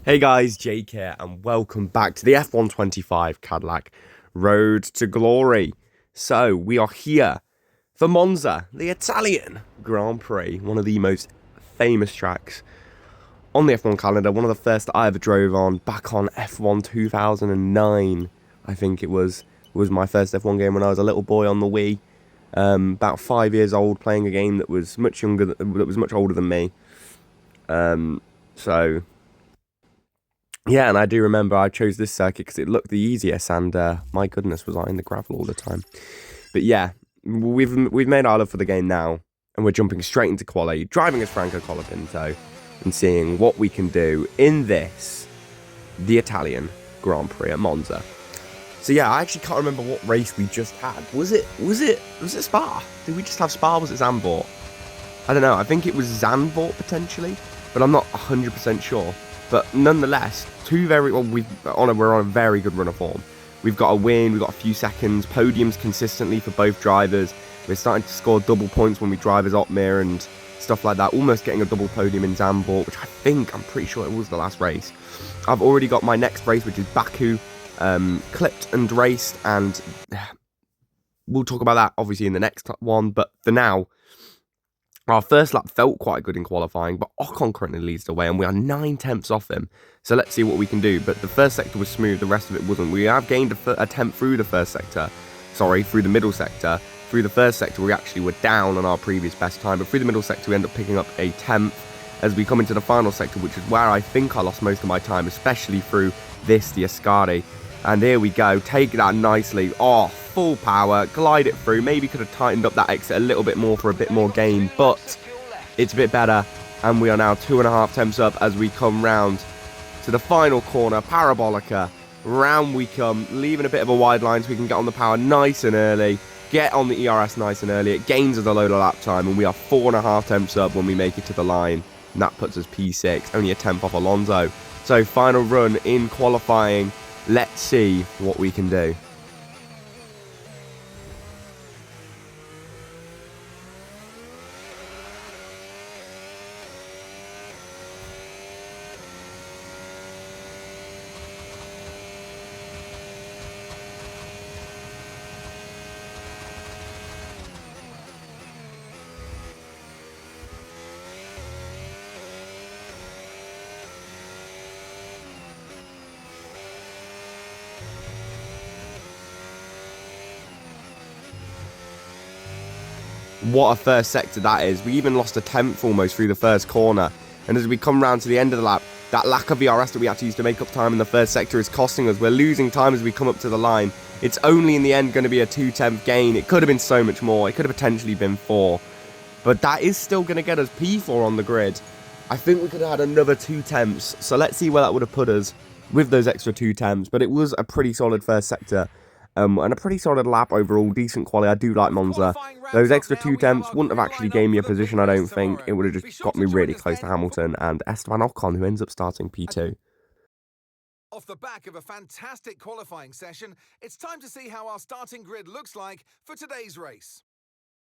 Hey guys, Jake here, and welcome back to the F125 Cadillac Road to Glory. So, we are here for Monza, the Italian Grand Prix, one of the most famous tracks on the F1 calendar, one of the first that I ever drove on back on F1 2009. I think it was my first F1 game when I was a little boy on the Wii, about 5 years old, playing a game that was much older than me. Yeah, and I do remember I chose this circuit because it looked the easiest, and my goodness, was I in the gravel all the time. But yeah, we've made our love for the game now, and we're jumping straight into quali, driving as Franco Colapinto, and seeing what we can do in this, the Italian Grand Prix at Monza. So yeah, I actually can't remember what race we just had. Was it Spa? Did we just have Spa? Was it Zandvoort? I don't know. I think it was Zandvoort potentially, but I'm not 100% sure. But nonetheless, we're on a very good run of form. We've got a win, we've got a few seconds, podiums consistently for both drivers. We're starting to score double points when we drive as Otmir and stuff like that. Almost getting a double podium in Zandvoort, which I'm pretty sure it was the last race. I've already got my next race, which is Baku, clipped and raced, and we'll talk about that obviously in the next one. But for now, our first lap felt quite good in qualifying, but Ocon currently leads the way, and we are 9 tenths off him. So let's see what we can do. But the first sector was smooth, the rest of it wasn't. We have gained a tenth through the middle sector. Through the first sector, we actually were down on our previous best time, but through the middle sector, we end up picking up a 10th as we come into the final sector, which is where I think I lost most of my time, especially through the Ascari. And here we go, take that nicely. Oh, full power, glide it through. Maybe could have tightened up that exit a little bit more for a bit more gain, but it's a bit better. And we are now 2.5 tenths up as we come round to the final corner, Parabolica. Round we come, leaving a bit of a wide line so we can get on the power nice and early. Get on the ERS nice and early. It gains us a load of lap time, and we are 4.5 tenths up when we make it to the line. And that puts us P6, only a tenth off Alonso. So final run in qualifying. Let's see what we can do. What a first sector that is. We even lost a tenth almost through the first corner. And as we come round to the end of the lap, that lack of ERS that we had to use to make up time in the first sector is costing us. We're losing time as we come up to the line. It's only in the end going to be a 2/10 gain. It could have been so much more. It could have potentially been 4. But that is still going to get us P4 on the grid. I think we could have had another 2/10. So let's see where that would have put us with those extra 2/10. But it was a pretty solid first sector. And a pretty solid lap overall, decent quality. I do like Monza. Those extra 2/10 wouldn't have actually gained me a position, I don't think. It would have just got me really close to Hamilton and Esteban Ocon, who ends up starting P2. Off the back of a fantastic qualifying session, it's time to see how our starting grid looks like for today's race.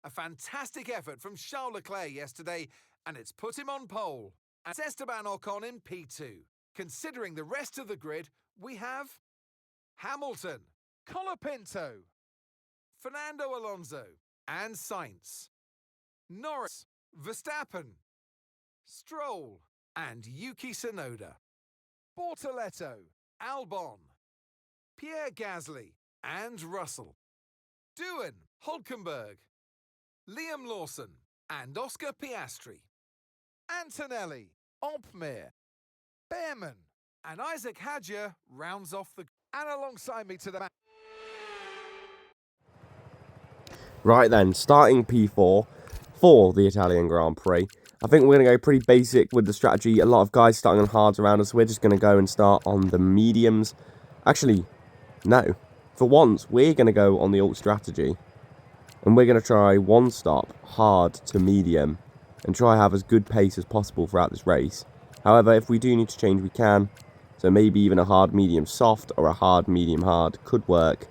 A fantastic effort from Charles Leclerc yesterday, and it's put him on pole. And Esteban Ocon in P2. Considering the rest of the grid, we have Hamilton, Colapinto, Fernando Alonso, and Sainz, Norris, Verstappen, Stroll, and Yuki Tsunoda, Bortoletto, Albon, Pierre Gasly, and Russell, Doohan, Hulkenberg, Liam Lawson, and Oscar Piastri, Antonelli, Otmir, Behrman, and Isaac Hadjar rounds off the... And alongside me to the... Right then, starting P4 for the Italian Grand Prix. I think we're going to go pretty basic with the strategy. A lot of guys starting on hards around us. So we're just going to go and start on the mediums. Actually, no. For once, we're going to go on the alt strategy. And we're going to try one stop, hard to medium. And try have as good pace as possible throughout this race. However, if we do need to change, we can. So maybe even a hard medium soft or a hard medium hard could work.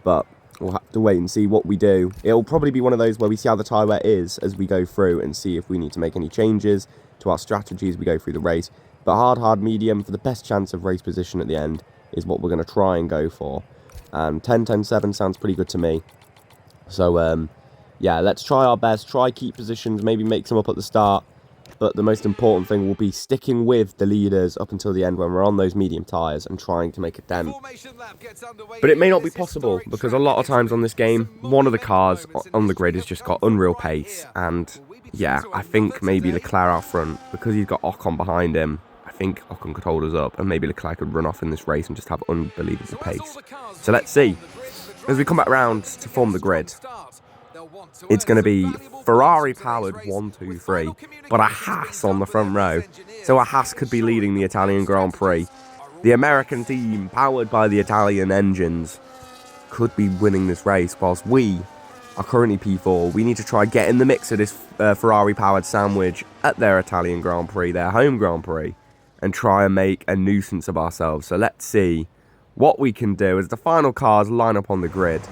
But we'll have to wait and see what we do. It'll probably be one of those where we see how the tyre wear is as we go through and see if we need to make any changes to our strategy as we go through the race. But hard, medium for the best chance of race position at the end is what we're going to try and go for. And 10, 10, 7 sounds pretty good to me. So, yeah, let's try our best. Try keep positions, maybe make some up at the start. But the most important thing will be sticking with the leaders up until the end when we're on those medium tyres and trying to make a dent. But it may not be possible because a lot of times on this game, one of the cars on the grid has just got unreal pace. And yeah, I think maybe Leclerc out front, because he's got Ocon behind him, I think Ocon could hold us up and maybe Leclerc could run off in this race and just have unbelievable pace. So let's see. As we come back around to form the grid, it's going to be Ferrari powered 1, 2, 3, but a Haas on the front row. So a Haas could be leading the Italian Grand Prix. The American team, powered by the Italian engines, could be winning this race, whilst we are currently P4. We need to try get in the mix of this Ferrari powered sandwich at their Italian Grand Prix, their home Grand Prix, and try and make a nuisance of ourselves. So let's see what we can do as the final cars line up on the grid.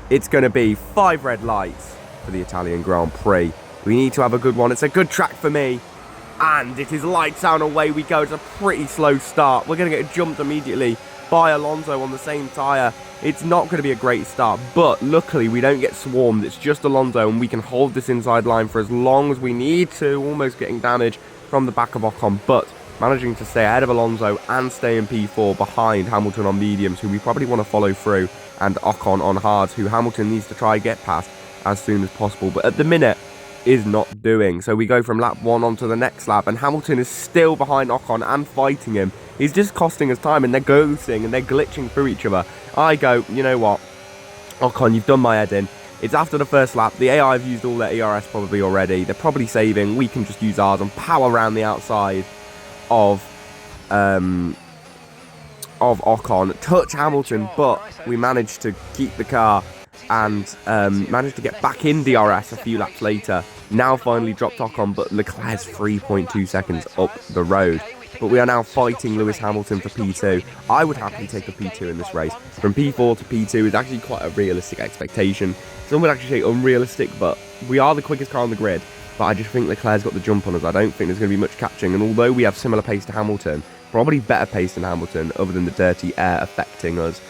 It's going to be 5 red lights for the Italian Grand Prix. We need to have a good one. It's a good track for me. And it is lights out, away we go. It's a pretty slow start. We're going to get jumped immediately by Alonso on the same tyre. It's not going to be a great start, but luckily we don't get swarmed. It's just Alonso, and we can hold this inside line for as long as we need to, almost getting damage from the back of Ocon, but managing to stay ahead of Alonso and stay in P4 behind Hamilton on mediums, who we probably want to follow through, and Ocon on hards, who Hamilton needs to try and get past as soon as possible, but at the minute is not doing. So we go from lap 1 on to the next lap, and Hamilton is still behind Ocon and fighting him. He's just costing us time, and they're ghosting and they're glitching through each other. I go, you know what, Ocon, you've done my head in. It's after the first lap. The AI have used all their ERS probably already. They're probably saving. We can just use ours and power around the outside of Ocon, touch Hamilton, but we managed to keep the car and managed to get back in DRS a few laps later. Now finally dropped Ocon, but Leclerc's 3.2 seconds up the road. But we are now fighting Lewis Hamilton for P2. I would happily take a P2 in this race. From P4 to P2 is actually quite a realistic expectation. Some would actually say unrealistic, but we are the quickest car on the grid. But I just think Leclerc's got the jump on us. I don't think there's going to be much catching. And although we have similar pace to Hamilton, probably better pace than Hamilton, other than the dirty air affecting us,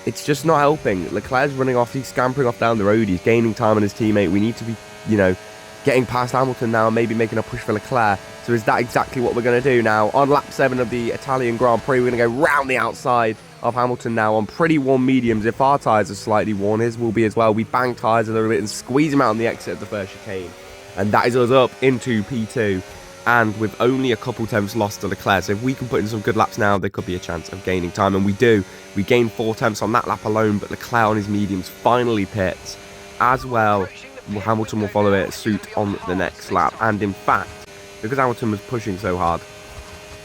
it's just not helping. Leclerc's running off. He's scampering off down the road. He's gaining time on his teammate. We need to be, getting past Hamilton now and maybe making a push for Leclerc. So is that exactly what we're going to do now? On lap 7 of the Italian Grand Prix, we're going to go round the outside of Hamilton now on pretty warm mediums. If our tyres are slightly worn, his will be as well. We bang tyres a little bit and squeeze him out on the exit of the first chicane. And that is us up into P2. And with only a couple tenths lost to Leclerc. So if we can put in some good laps now, there could be a chance of gaining time. And we do. We gain 4 tenths on that lap alone, but Leclerc on his mediums finally pits as well. Hamilton will follow it suit on the next lap. And in fact, because Hamilton was pushing so hard,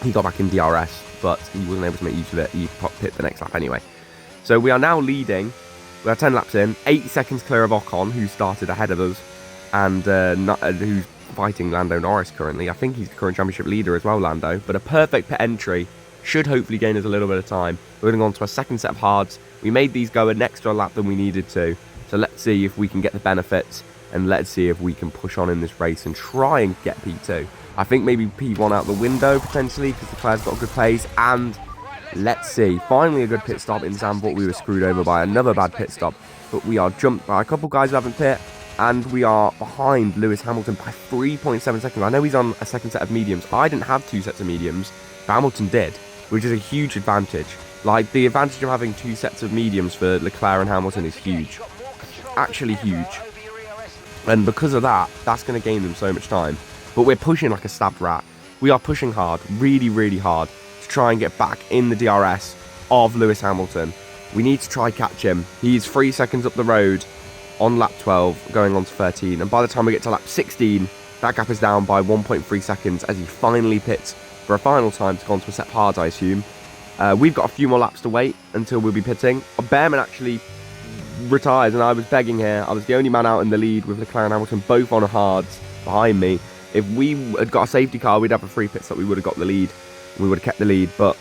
he got back in DRS, but he wasn't able to make use of it. He pit the next lap anyway. So we are now leading. We are 10 laps in, 8 seconds clear of Ocon, who started ahead of us, and who's fighting Lando Norris currently. I think he's the current championship leader as well, Lando. But a perfect pit entry should hopefully gain us a little bit of time. We're going on to a second set of hards. We made these go an extra lap than we needed to. So let's see if we can get the benefits, and let's see if we can push on in this race and try and get P2. I think maybe P1 out the window potentially, because Leclerc's got a good pace. And let's see, finally a good pit stop in Zandvoort. We were screwed over by another bad pit stop, but we are jumped by a couple guys who haven't pit, and we are behind Lewis Hamilton by 3.7 seconds. I know he's on a second set of mediums. I didn't have 2 sets of mediums, but Hamilton did, which is a huge advantage. Like, the advantage of having 2 sets of mediums for Leclerc and Hamilton is huge. Actually huge. And because of that, that's going to gain them so much time. But we're pushing like a stabbed rat. We are pushing hard, really, really hard, to try and get back in the DRS of Lewis Hamilton. We need to try catch him. He's 3 seconds up the road on lap 12, going on to 13. And by the time we get to lap 16, that gap is down by 1.3 seconds as he finally pits for a final time to go on to a set of hards, I assume. We've got a few more laps to wait until we'll be pitting. Behrman actually retires, and I was begging here. I was the only man out in the lead with Leclerc and Hamilton both on hards behind me. If we had got a safety car, we'd have a free pit stop. We would have got the lead. We would have kept the lead, but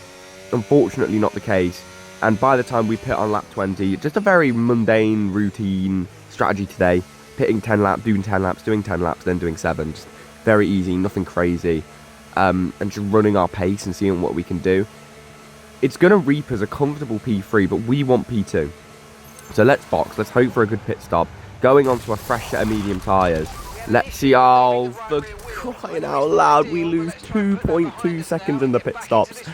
unfortunately not the case. And by the time we pit on lap 20, just a very mundane, routine strategy today. Pitting 10 laps, doing 10 laps, doing 10 laps, then doing 7. Just very easy, nothing crazy. and just running our pace and seeing what we can do. It's going to reap as a comfortable P3, but we want P2. So let's box. Let's hope for a good pit stop. Going on to a fresh set of medium tyres. Let's see. Oh, for crying out loud, we lose 2.2 seconds in the pit stops.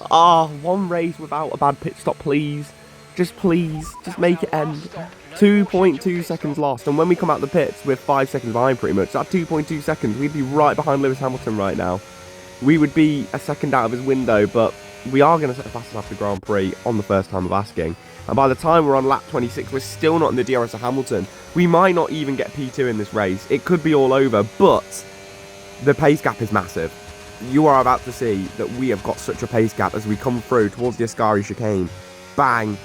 One race without a bad pit stop, please. Please, just make it end. 2.2 seconds lost. And when we come out the pits, we're 5 seconds behind pretty much. That 2.2 seconds, we'd be right behind Lewis Hamilton right now. We would be a second out of his window, but we are going to set the fastest lap of the Grand Prix on the first time of asking. And by the time we're on lap 26, we're still not in the DRS of Hamilton. We might not even get P2 in this race. It could be all over, but the pace gap is massive. You are about to see that we have got such a pace gap as we come through towards the Ascari chicane. Bang.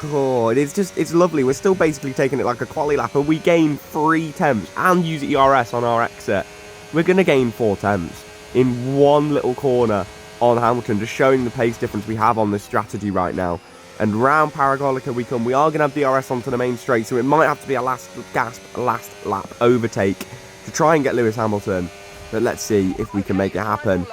God, it's lovely. We're still basically taking it like a quali lap, and we gain 3 tenths and use ERS on our exit. We're going to gain 4 tenths in one little corner on Hamilton, just showing the pace difference we have on this strategy right now. And round Parabolica we come. We are going to have DRS onto the main straight, so it might have to be a last lap overtake to try and get Lewis Hamilton. But let's see if we can make it happen.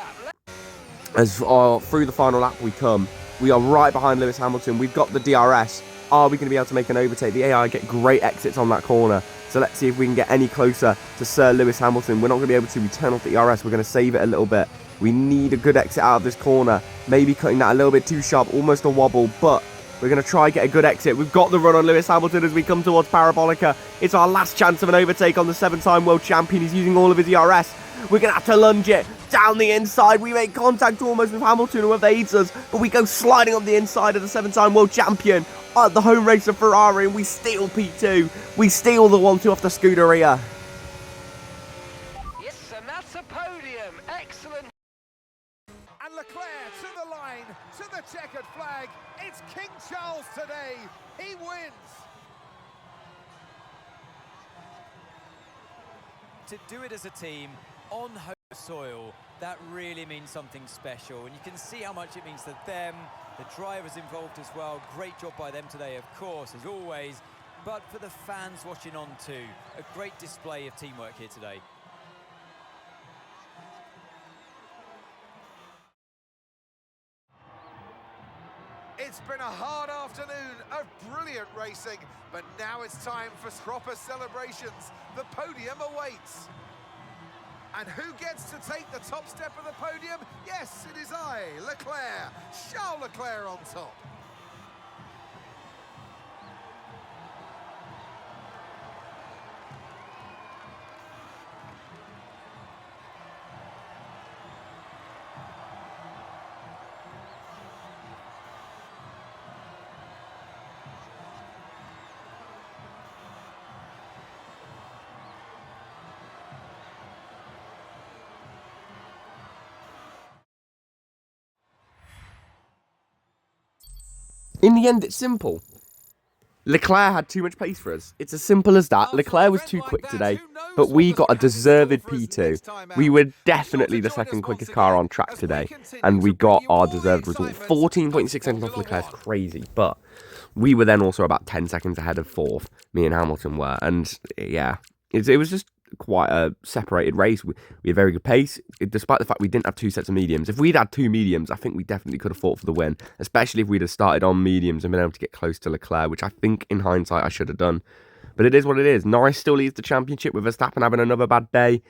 As through the final lap we come, we are right behind Lewis Hamilton. We've got the DRS. Are we going to be able to make an overtake? The AI get great exits on that corner. So let's see if we can get any closer to Sir Lewis Hamilton. We're not going to be able to. We turn off the ERS. We're going to save it a little bit. We need a good exit out of this corner. Maybe cutting that a little bit too sharp. Almost a wobble, but we're going to try and get a good exit. We've got the run on Lewis Hamilton as we come towards Parabolica. It's our last chance of an overtake on the 7-time world champion. He's using all of his ERS. We're going to have to lunge it down the inside. We make contact almost with Hamilton, who evades us, but we go sliding on the inside of the 7-time world champion at the home race of Ferrari, and we steal P2. We steal the 1-2 off the Scuderia. Yes, and that's a podium. Excellent. And Leclerc to the line, to the checkered flag. It's King Charles today. He wins. To do it as a team on home soil, that really means something special, and you can see how much it means to them, the drivers involved as well. Great job by them today, of course, as always, but for the fans watching on too, a great display of teamwork here today. It's been a hard afternoon of brilliant racing, but now it's time for proper celebrations. The podium awaits. And who gets to take the top step of the podium? Yes, it is I, Leclerc, Charles Leclerc on top. In the end, it's simple. Leclerc had too much pace for us. It's as simple as that. Leclerc was too quick today, but we got a deserved P2. We were definitely the second quickest car on track today, and we got our deserved result. 14.6 seconds off Leclerc is crazy, but we were then also about 10 seconds ahead of fourth, me and Hamilton were, and yeah, it was just quite a separated race. We had very good pace, despite the fact we didn't have 2 sets of mediums. If we'd had 2 mediums, I think we definitely could have fought for the win, especially if we'd have started on mediums and been able to get close to Leclerc, which I think in hindsight I should have done. But it is what it is. Norris still leads the championship with Verstappen having another bad day.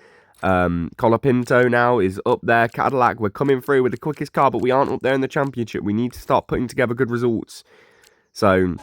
Colapinto now is up there. Cadillac, we're coming through with the quickest car, but we aren't up there in the championship. We need to start putting together good results. So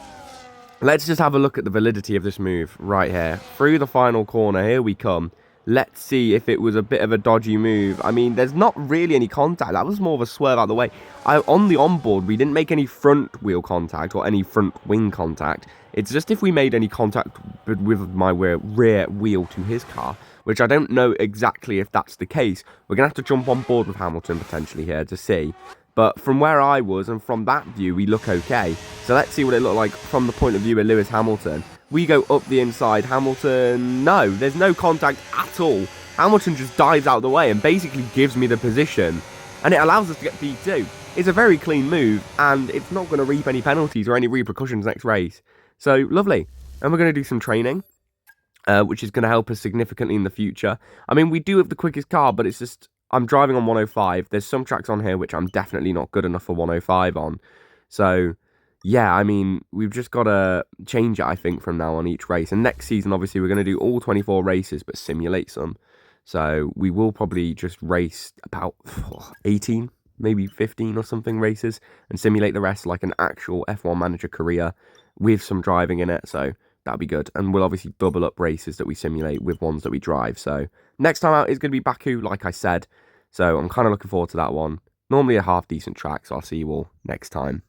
let's just have a look at the validity of this move right here. Through the final corner, here we come. Let's see if it was a bit of a dodgy move. I mean, there's not really any contact. That was more of a swerve out of the way. On the onboard, we didn't make any front wheel contact or any front wing contact. It's just if we made any contact with my rear wheel to his car, which I don't know exactly if that's the case. We're going to have to jump on board with Hamilton potentially here to see. But from where I was and from that view, we look okay. So let's see what it looked like from the point of view of Lewis Hamilton. We go up the inside. Hamilton, no, there's no contact at all. Hamilton just dives out of the way and basically gives me the position. And it allows us to get P2. It's a very clean move, and it's not going to reap any penalties or any repercussions next race. So, lovely. And we're going to do some training, which is going to help us significantly in the future. I mean, we do have the quickest car, but it's just I'm driving on 105. There's some tracks on here which I'm definitely not good enough for 105 on. So, yeah, I mean, we've just got to change it, I think, from now on each race. And next season, obviously, we're going to do all 24 races, but simulate some. So we will probably just race about 18, maybe 15 or something races and simulate the rest like an actual F1 manager career with some driving in it. So that'll be good. And we'll obviously double up races that we simulate with ones that we drive. So next time out is going to be Baku, like I said. So I'm kind of looking forward to that one. Normally a half decent track, so I'll see you all next time.